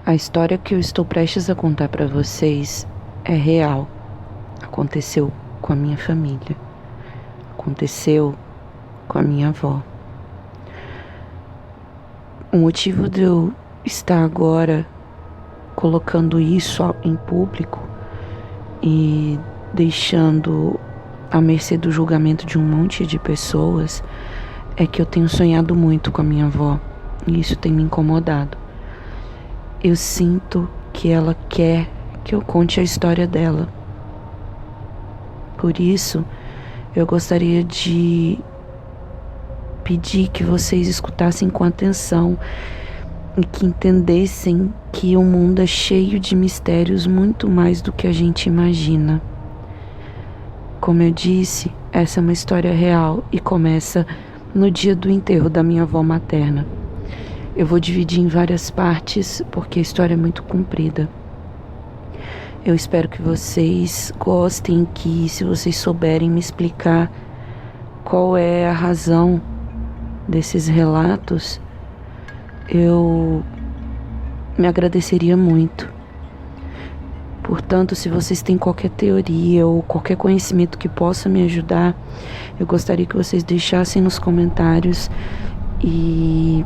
A história que eu estou prestes a contar para vocês é real. Aconteceu com a minha família. Aconteceu com a minha avó. O motivo de eu estar agora colocando isso em público e deixando à mercê do julgamento de um monte de pessoas é que eu tenho sonhado muito com a minha avó e isso tem me incomodado. Eu sinto que ela quer que eu conte a história dela. Por isso, eu gostaria de pedir que vocês escutassem com atenção e que entendessem que o mundo é cheio de mistérios muito mais do que a gente imagina. Como eu disse, essa é uma história real e começa no dia do enterro da minha avó materna. Eu vou dividir em várias partes porque a história é muito comprida. Eu espero que vocês gostem, que se vocês souberem me explicar qual é a razão desses relatos, eu me agradeceria muito. Portanto, se vocês têm qualquer teoria ou qualquer conhecimento que possa me ajudar, eu gostaria que vocês deixassem nos comentários e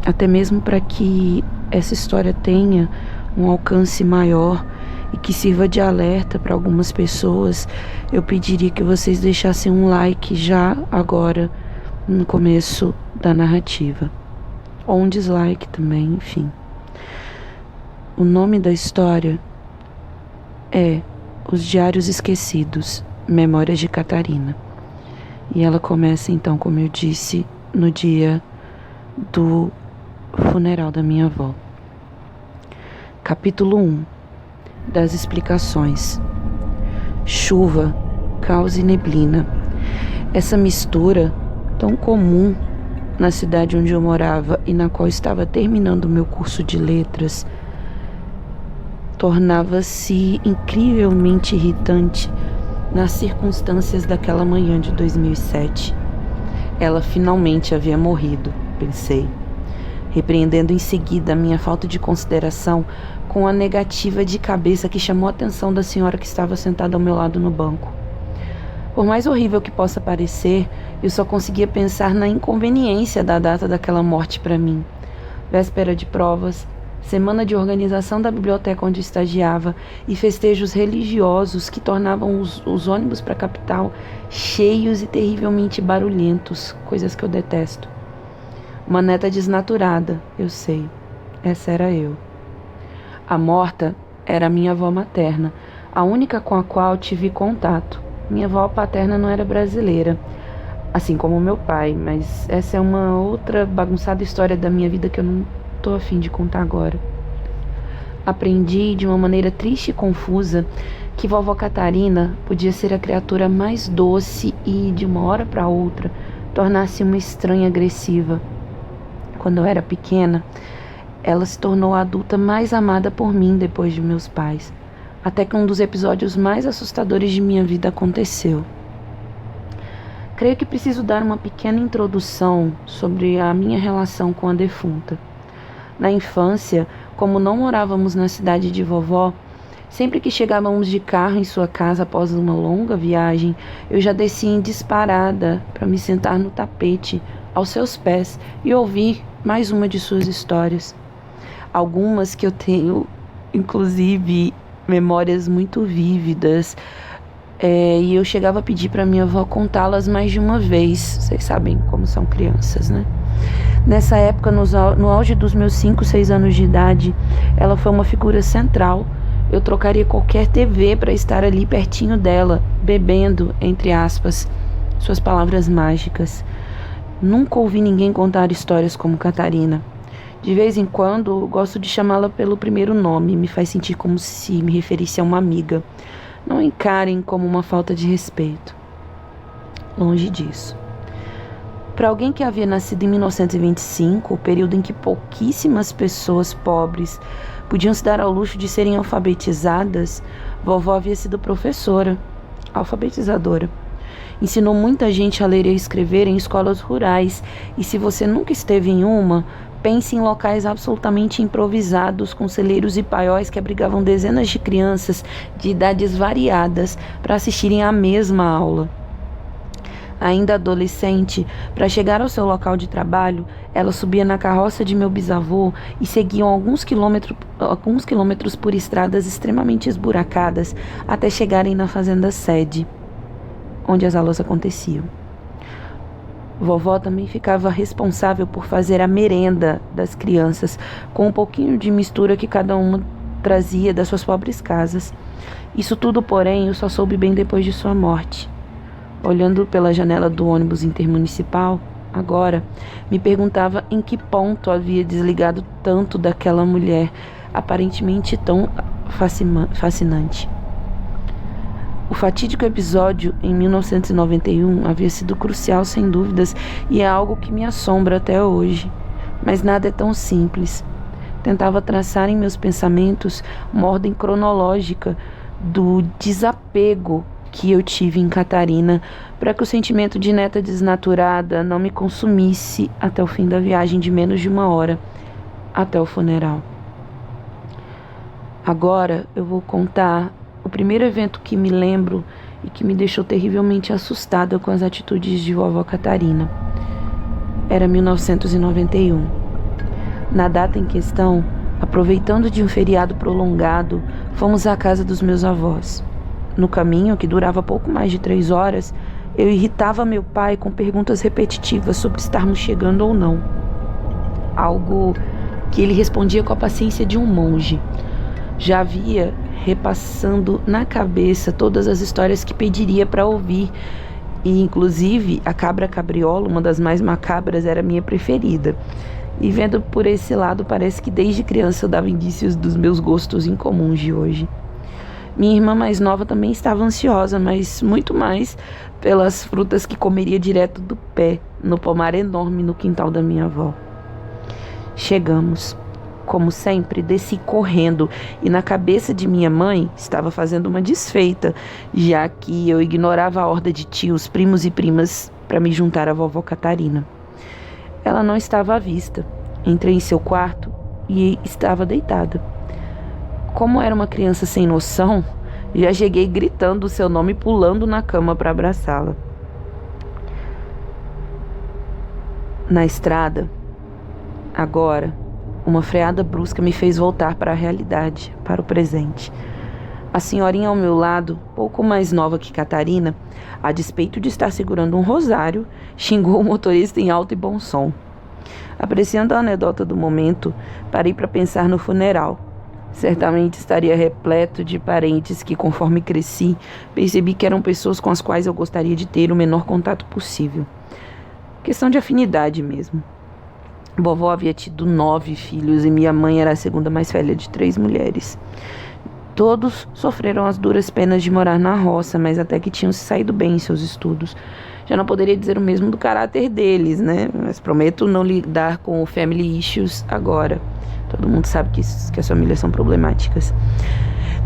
até mesmo para que essa história tenha um alcance maior e que sirva de alerta para algumas pessoas, eu pediria que vocês deixassem um like já agora no começo da narrativa. Ou um dislike também, enfim. O nome da história é Os Diários Esquecidos, Memórias de Catarina. E ela começa então, como eu disse, no dia do funeral da minha avó. Capítulo 1. Das explicações. Chuva, caos e neblina. Essa mistura tão comum na cidade onde eu morava e na qual estava terminando o meu curso de letras tornava-se incrivelmente irritante nas circunstâncias daquela manhã de 2007. Ela finalmente havia morrido, pensei, repreendendo em seguida a minha falta de consideração com a negativa de cabeça que chamou a atenção da senhora que estava sentada ao meu lado no banco. Por mais horrível que possa parecer, eu só conseguia pensar na inconveniência da data daquela morte para mim. Véspera de provas, semana de organização da biblioteca onde estagiava e festejos religiosos que tornavam os ônibus para a capital cheios e terrivelmente barulhentos, coisas que eu detesto. Uma neta desnaturada, eu sei. Essa era eu. A morta era a minha avó materna, a única com a qual tive contato. Minha avó paterna não era brasileira, assim como meu pai, mas essa é uma outra bagunçada história da minha vida que eu não estou a fim de contar agora. Aprendi de uma maneira triste e confusa que vovó Catarina podia ser a criatura mais doce e, de uma hora para outra, tornar-se uma estranha agressiva. Quando eu era pequena, ela se tornou a adulta mais amada por mim depois de meus pais, até que um dos episódios mais assustadores de minha vida aconteceu. Creio que preciso dar uma pequena introdução sobre a minha relação com a defunta. Na infância, como não morávamos na cidade de vovó, sempre que chegávamos de carro em sua casa após uma longa viagem, eu já descia em disparada para me sentar no tapete, aos seus pés, e ouvir mais uma de suas histórias. Algumas que eu tenho, inclusive, memórias muito vívidas, e eu chegava a pedir para minha avó contá-las mais de uma vez. Vocês sabem como são crianças, né? Nessa época, no auge dos meus 5, 6 anos de idade, ela foi uma figura central. Eu trocaria qualquer TV para estar ali pertinho dela, bebendo, entre aspas, suas palavras mágicas. Nunca ouvi ninguém contar histórias como Catarina. De vez em quando, gosto de chamá-la pelo primeiro nome, me faz sentir como se me referisse a uma amiga. Não encarem como uma falta de respeito. Longe disso. Para alguém que havia nascido em 1925, o período em que pouquíssimas pessoas pobres podiam se dar ao luxo de serem alfabetizadas, vovó havia sido professora, alfabetizadora. Ensinou muita gente a ler e a escrever em escolas rurais, e se você nunca esteve em uma, Pense em locais absolutamente improvisados, com celeiros e paióis que abrigavam dezenas de crianças de idades variadas para assistirem à mesma aula. Ainda adolescente, para chegar ao seu local de trabalho, ela subia na carroça de meu bisavô e seguiam alguns quilômetros por estradas extremamente esburacadas até chegarem na fazenda sede, onde as aulas aconteciam. Vovó também ficava responsável por fazer a merenda das crianças, com um pouquinho de mistura que cada uma trazia das suas pobres casas. Isso tudo, porém, eu só soube bem depois de sua morte. Olhando pela janela do ônibus intermunicipal, agora, me perguntava em que ponto havia desligado tanto daquela mulher, aparentemente tão fascinante. O fatídico episódio em 1991 havia sido crucial, sem dúvidas, e é algo que me assombra até hoje. Mas nada é tão simples. Tentava traçar em meus pensamentos uma ordem cronológica do desapego que eu tive em Catarina, para que o sentimento de neta desnaturada não me consumisse até o fim da viagem de menos de 1 hora, até o funeral. Agora eu vou contar o primeiro evento que me lembro e que me deixou terrivelmente assustada com as atitudes de vovó Catarina. Era 1991. Na data em questão, aproveitando de um feriado prolongado, fomos à casa dos meus avós. No caminho, que durava pouco mais de 3 horas, eu irritava meu pai com perguntas repetitivas sobre estarmos chegando ou não. Algo que ele respondia com a paciência de um monge. Já havia repassando na cabeça todas as histórias que pediria para ouvir, e inclusive a cabra cabriola, uma das mais macabras, era a minha preferida. E vendo por esse lado, parece que desde criança eu dava indícios dos meus gostos incomuns de hoje. Minha irmã mais nova também estava ansiosa, mas muito mais pelas frutas que comeria direto do pé, no pomar enorme no quintal da minha avó. Chegamos. Como sempre, desci correndo e na cabeça de minha mãe estava fazendo uma desfeita, já que eu ignorava a horda de tios, primos e primas para me juntar à vovó Catarina. Ela não estava à vista. Entrei em seu quarto e estava deitada. Como era uma criança sem noção, já cheguei gritando o seu nome e pulando na cama para abraçá-la. Na estrada, agora, uma freada brusca me fez voltar para a realidade, para o presente. A senhorinha ao meu lado, pouco mais nova que Catarina, a despeito de estar segurando um rosário, xingou o motorista em alto e bom som. Apreciando a anedota do momento, parei para pensar no funeral. Certamente estaria repleto de parentes que, conforme cresci, percebi que eram pessoas com as quais eu gostaria de ter o menor contato possível. Questão de afinidade mesmo. Vovó havia tido 9 filhos e minha mãe era a segunda mais velha de 3 mulheres. Todos sofreram as duras penas de morar na roça, mas até que tinham se saído bem em seus estudos. Já não poderia dizer o mesmo do caráter deles, né? Mas prometo não lidar com o family issues agora. Todo mundo sabe que as famílias são problemáticas.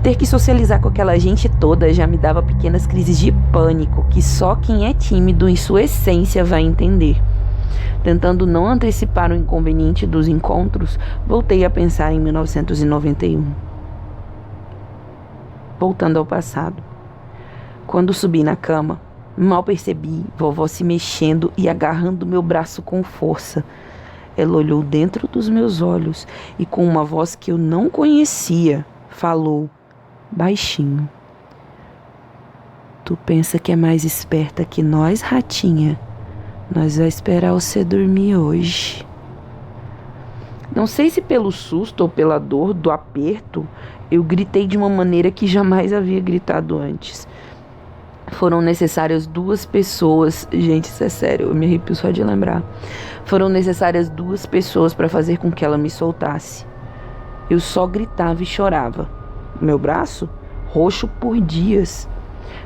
Ter que socializar com aquela gente toda já me dava pequenas crises de pânico, que só quem é tímido em sua essência vai entender. Tentando não antecipar o inconveniente dos encontros, voltei a pensar em 1991. Voltando ao passado. Quando subi na cama, mal percebi vovó se mexendo e agarrando meu braço com força. Ela olhou dentro dos meus olhos e, com uma voz que eu não conhecia, falou, baixinho: "Tu pensa que é mais esperta que nós, ratinha? Nós vamos esperar você dormir hoje." Não sei se pelo susto ou pela dor do aperto, eu gritei de uma maneira que jamais havia gritado antes. Foram necessárias 2 pessoas, gente, isso é sério, eu me arrepio só de lembrar. Foram necessárias 2 pessoas para fazer com que ela me soltasse. Eu só gritava e chorava. Meu braço, roxo por dias.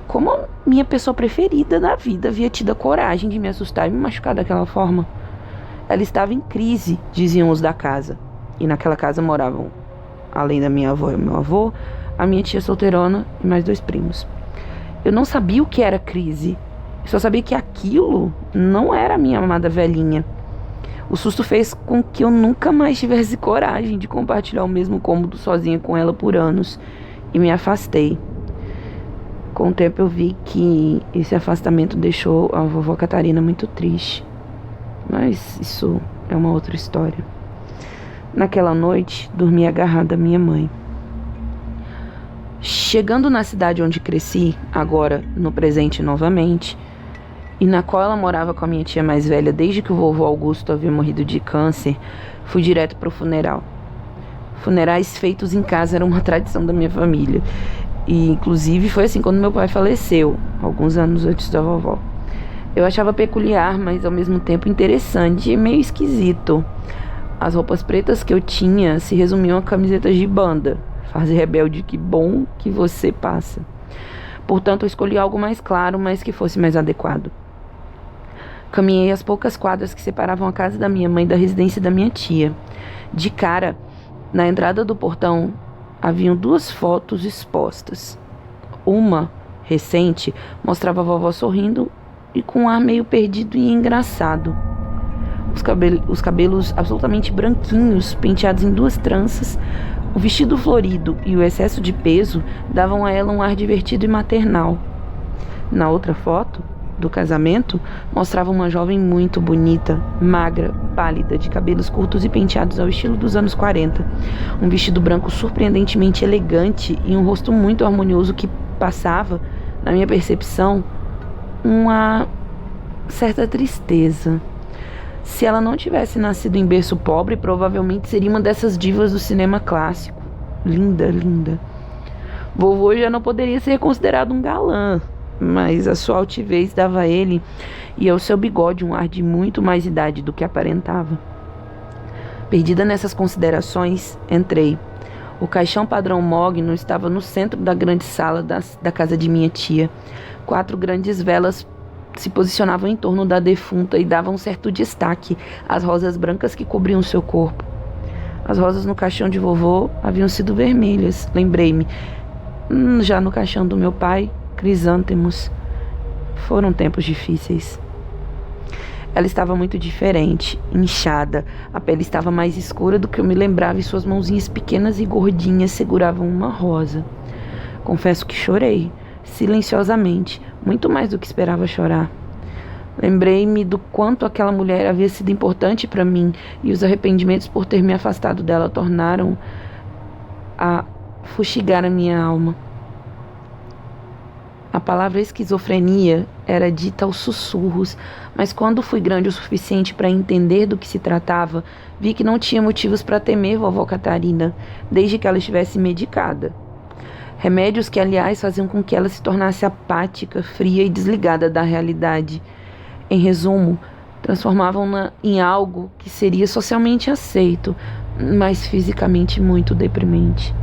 Como a minha pessoa preferida na vida havia tido a coragem de me assustar e me machucar daquela forma? Ela estava em crise, diziam os da casa. E naquela casa moravam, além da minha avó e meu avô, a minha tia solteirona e mais 2 primos. Eu não sabia o que era crise. Eu só sabia que aquilo não era a minha amada velhinha. O susto fez com que eu nunca mais tivesse coragem de compartilhar o mesmo cômodo sozinha com ela por anos e me afastei. Com o tempo eu vi que esse afastamento deixou a vovó Catarina muito triste. Mas isso é uma outra história. Naquela noite, dormi agarrada à minha mãe. Chegando na cidade onde cresci, agora no presente novamente, e na qual ela morava com a minha tia mais velha desde que o vovô Augusto havia morrido de câncer, fui direto para o funeral. Funerais feitos em casa eram uma tradição da minha família. E inclusive foi assim quando meu pai faleceu, alguns anos antes da vovó. Eu achava peculiar, mas ao mesmo tempo interessante e meio esquisito. As roupas pretas que eu tinha se resumiam a camisetas de banda. Fase rebelde, que bom que você passa. Portanto, eu escolhi algo mais claro, mas que fosse mais adequado. Caminhei as poucas quadras que separavam a casa da minha mãe da residência da minha tia. De cara, na entrada do portão, haviam 2 fotos expostas. Uma, recente, mostrava a vovó sorrindo e com um ar meio perdido e engraçado. Os cabelos absolutamente branquinhos, penteados em 2 tranças, o vestido florido e o excesso de peso davam a ela um ar divertido e maternal. Na outra foto, do casamento, mostrava uma jovem muito bonita, magra, pálida, de cabelos curtos e penteados ao estilo dos anos 40. Um vestido branco surpreendentemente elegante e um rosto muito harmonioso que passava, na minha percepção, uma certa tristeza. Se ela não tivesse nascido em berço pobre, provavelmente seria uma dessas divas do cinema clássico. Linda, linda. Vovô já não poderia ser considerado um galã, mas a sua altivez dava a ele e ao seu bigode um ar de muito mais idade do que aparentava. Perdida nessas considerações, entrei. O caixão padrão mogno estava no centro da grande sala da casa de minha tia. 4 grandes velas se posicionavam em torno da defunta e davam um certo destaque às rosas brancas que cobriam seu corpo. As rosas no caixão de vovô haviam sido vermelhas, lembrei-me. Já no caixão do meu pai, crisântemos. Foram tempos difíceis. Ela estava muito diferente, inchada. A pele estava mais escura do que eu me lembrava e suas mãozinhas pequenas e gordinhas seguravam uma rosa. Confesso que chorei, silenciosamente, muito mais do que esperava chorar. Lembrei-me do quanto aquela mulher havia sido importante para mim e os arrependimentos por ter me afastado dela tornaram a fustigar a minha alma. A palavra esquizofrenia era dita aos sussurros, mas quando fui grande o suficiente para entender do que se tratava, vi que não tinha motivos para temer vovó Catarina, desde que ela estivesse medicada. Remédios que, aliás, faziam com que ela se tornasse apática, fria e desligada da realidade. Em resumo, transformavam-na em algo que seria socialmente aceito, mas fisicamente muito deprimente.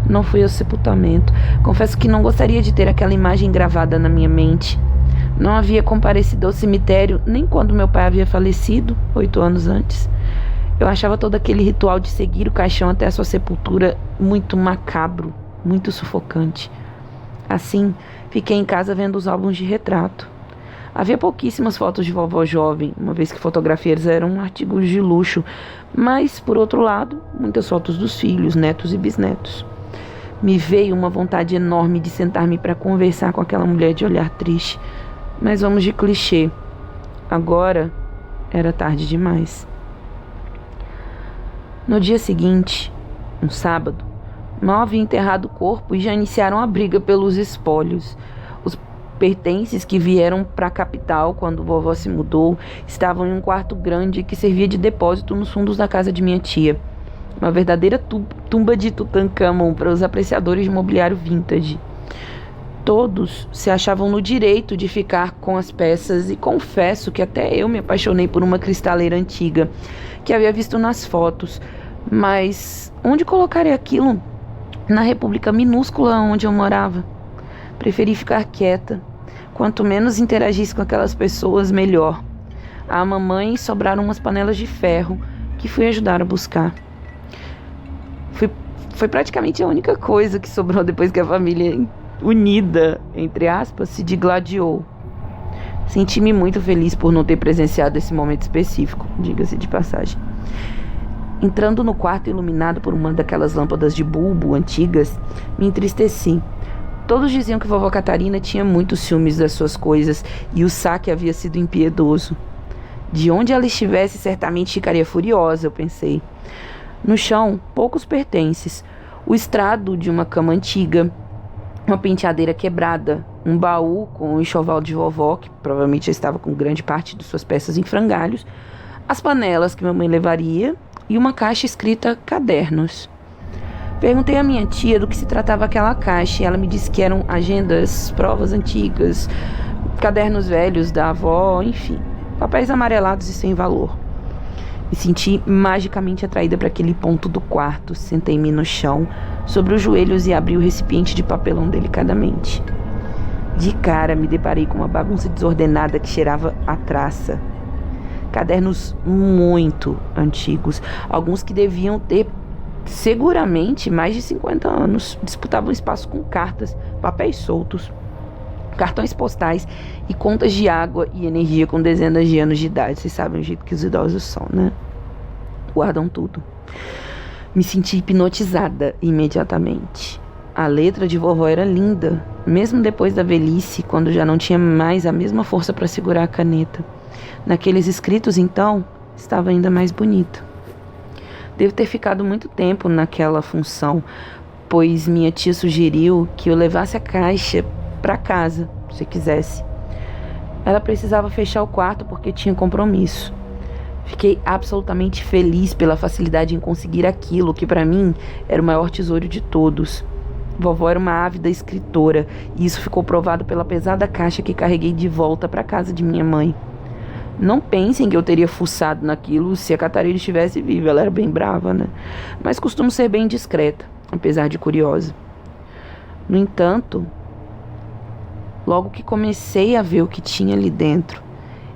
Não fui ao sepultamento. Confesso que não gostaria de ter aquela imagem gravada na minha mente. Não havia comparecido ao cemitério nem quando meu pai havia falecido, 8 anos antes. Eu achava todo aquele ritual de seguir o caixão até a sua sepultura muito macabro, muito sufocante. Assim, fiquei em casa vendo os álbuns de retrato. Havia pouquíssimas fotos de vovó jovem, uma vez que fotografias eram artigos de luxo, mas, por outro lado, muitas fotos dos filhos, netos e bisnetos. Me veio uma vontade enorme de sentar-me para conversar com aquela mulher de olhar triste, mas vamos de clichê. Agora era tarde demais. No dia seguinte, um sábado, mal havia enterrado o corpo e já iniciaram a briga pelos espólios. Os pertences que vieram para a capital quando vovó se mudou estavam em um quarto grande que servia de depósito nos fundos da casa de minha tia. Uma verdadeira tumba de Tutankhamon para os apreciadores de mobiliário vintage. Todos se achavam no direito de ficar com as peças e confesso que até eu me apaixonei por uma cristaleira antiga que havia visto nas fotos. Mas onde colocaria aquilo? Na república minúscula onde eu morava. Preferi ficar quieta. Quanto menos interagisse com aquelas pessoas, melhor. À mamãe sobraram umas panelas de ferro que fui ajudar a buscar. Foi praticamente a única coisa que sobrou depois que a família unida, entre aspas, se digladiou. Senti-me muito feliz por não ter presenciado esse momento específico, diga-se de passagem. Entrando no quarto iluminado por uma daquelas lâmpadas de bulbo antigas, me entristeci. Todos diziam que vovó Catarina tinha muitos ciúmes das suas coisas e o saque havia sido impiedoso. De onde ela estivesse, certamente ficaria furiosa, eu pensei. No chão, poucos pertences. O estrado de uma cama antiga, uma penteadeira quebrada, um baú com o enxoval de vovó, que provavelmente já estava com grande parte de suas peças em frangalhos, as panelas que mamãe levaria e uma caixa escrita cadernos. Perguntei à minha tia do que se tratava aquela caixa e ela me disse que eram agendas, provas antigas, cadernos velhos da avó, enfim, papéis amarelados e sem valor. Me senti magicamente atraída para aquele ponto do quarto. Sentei-me no chão, sobre os joelhos e abri o recipiente de papelão delicadamente. De cara, me deparei com uma bagunça desordenada que cheirava a traça. Cadernos muito antigos, alguns que deviam ter seguramente mais de 50 anos, disputavam espaço com cartas, papéis soltos, cartões postais e contas de água e energia com dezenas de anos de idade. Vocês sabem o jeito que os idosos são, né? Guardam tudo. Me senti hipnotizada imediatamente. A letra de vovó era linda, mesmo depois da velhice, quando já não tinha mais a mesma força para segurar a caneta. Naqueles escritos, então, estava ainda mais bonita. Devo ter ficado muito tempo naquela função, pois minha tia sugeriu que eu levasse a caixa para casa, se quisesse. Ela precisava fechar o quarto porque tinha compromisso. Fiquei absolutamente feliz pela facilidade em conseguir aquilo que para mim era o maior tesouro de todos. Vovó era uma ávida escritora e isso ficou provado pela pesada caixa que carreguei de volta para casa de minha mãe. Não pensem que eu teria fuçado naquilo se a Catarina estivesse viva, ela era bem brava, né? Mas costumo ser bem discreta, apesar de curiosa. No entanto, logo que comecei a ver o que tinha ali dentro,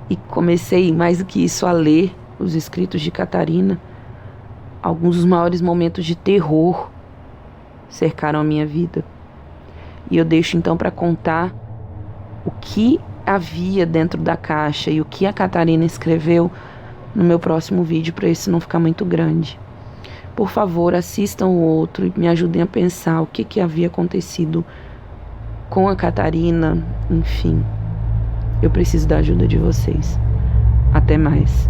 e comecei, mais do que isso, a ler os escritos de Catarina, alguns dos maiores momentos de terror cercaram a minha vida. E eu deixo então para contar o que havia dentro da caixa e o que a Catarina escreveu no meu próximo vídeo, para isso não ficar muito grande. Por favor, assistam o outro e me ajudem a pensar o que havia acontecido com a Catarina. Enfim, eu preciso da ajuda de vocês. Até mais.